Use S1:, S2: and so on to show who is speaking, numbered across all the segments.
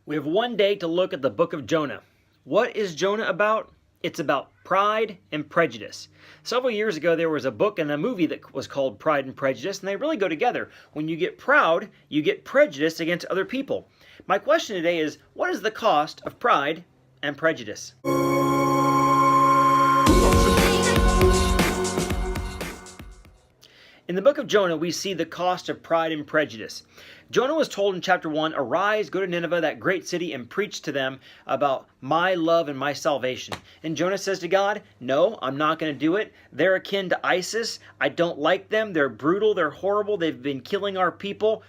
S1: We have one day to look at the book of Jonah. What is Jonah about? It's about pride and prejudice. Several years ago, there was a book and a movie that was called Pride and Prejudice, and they really go together. When you get proud, you get prejudice against other people. My question today is, what is the cost of pride and prejudice? In the book of Jonah, we see the cost of pride and prejudice. Jonah was told in chapter 1, "Arise, go to Nineveh, that great city, and preach to them about my love and my salvation." And Jonah says to God, "No, I'm not going to do it. They're akin to ISIS. I don't like them. They're brutal. They're horrible. They've been killing our people.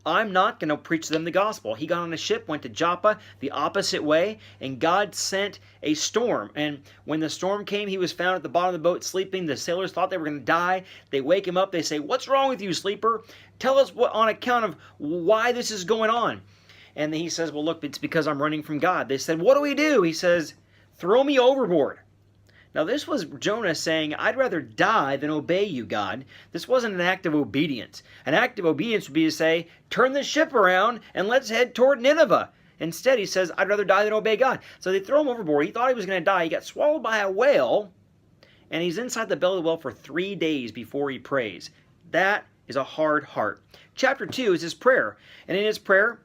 S1: I'm not going to preach to them the gospel." He got on a ship, went to Joppa, the opposite way, and God sent a storm. And when the storm came, he was found at the bottom of the boat sleeping. The sailors thought they were going to die. They wake him up. They say, "What's wrong with you, sleeper? Tell us what on account of why this is going on." And he says, "Well, look, it's because I'm running from God." They said, "What do we do?" He says, "Throw me overboard." Now, this was Jonah saying, "I'd rather die than obey you, God." This wasn't an act of obedience. An act of obedience would be to say, "Turn the ship around and let's head toward Nineveh." Instead, he says, "I'd rather die than obey God." So they throw him overboard. He thought he was going to die. He got swallowed by a whale, and he's inside the belly of the whale for 3 days before he prays. That is a hard heart. Chapter 2 is his prayer. And in his prayer,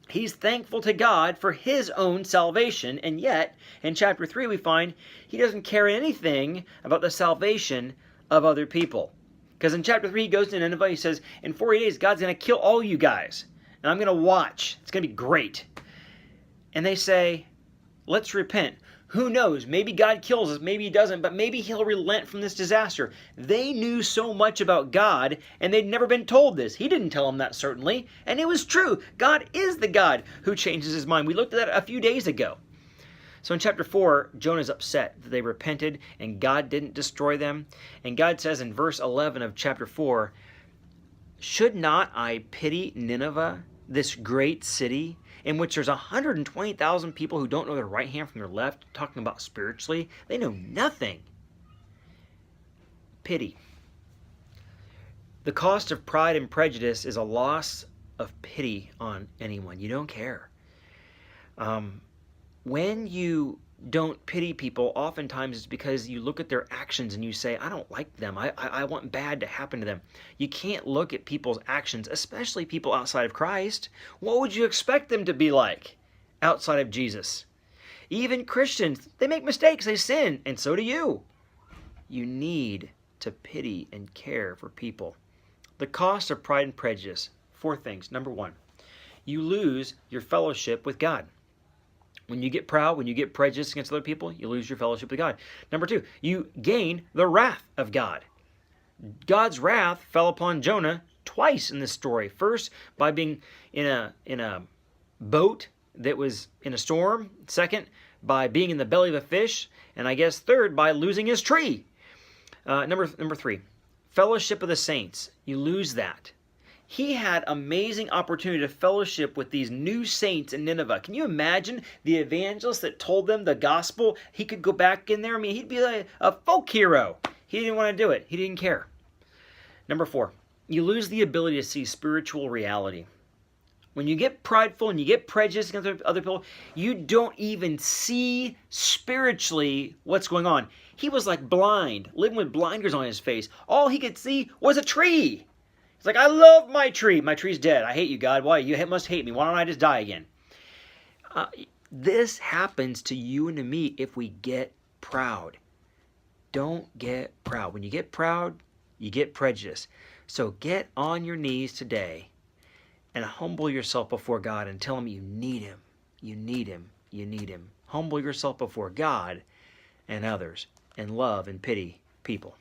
S1: he's thankful to God for his own salvation. And yet, in chapter 3, we find he doesn't care anything about the salvation of other people. Because in chapter 3, he goes to Nineveh. He says, in 40 days, God's going to kill all you guys. And I'm going to watch. It's going to be great. And they say, let's repent. Who knows? Maybe God kills us. Maybe he doesn't. But maybe he'll relent from this disaster. They knew so much about God, and they'd never been told this. He didn't tell them that, certainly. And it was true. God is the God who changes his mind. We looked at that a few days ago. So in chapter 4, Jonah's upset that they repented and God didn't destroy them. And God says in verse 11 of chapter 4, "Should not I pity Nineveh, this great city, in which there's 120,000 people who don't know their right hand from their left," talking about spiritually? They know nothing. Pity. The cost of pride and prejudice is a loss of pity on anyone. You don't care. When you don't pity people, oftentimes it's because you look at their actions and you say, "I don't like them. I want bad to happen to them." You can't look at people's actions, especially people outside of Christ. What would you expect them to be like outside of Jesus? Even Christians, they make mistakes, they sin, and so do you. You need to pity and care for people. The cost of pride and prejudice, 4 things. Number 1, you lose your fellowship with God. When you get proud, when you get prejudiced against other people, you lose your fellowship with God. Number 2, you gain the wrath of God. God's wrath fell upon Jonah twice in this story. First, by being in a boat that was in a storm. Second, by being in the belly of a fish. And I guess third, by losing his tree. Number 3, fellowship of the saints. You lose that. He had amazing opportunity to fellowship with these new saints in Nineveh. Can you imagine the evangelist that told them the gospel? He could go back in there. I mean, he'd be like a folk hero. He didn't want to do it. He didn't care. Number 4, you lose the ability to see spiritual reality. When you get prideful and you get prejudiced against other people, you don't even see spiritually what's going on. He was like blind, living with blinders on his face. All he could see was a tree. It's like, "I love my tree. My tree's dead. I hate you, God. Why? You must hate me. Why don't I just die again?" This happens to you and to me if we get proud. Don't get proud. When you get proud, you get prejudice. So get on your knees today and humble yourself before God and tell him you need him. You need him. You need him. Humble yourself before God and others and love and pity people.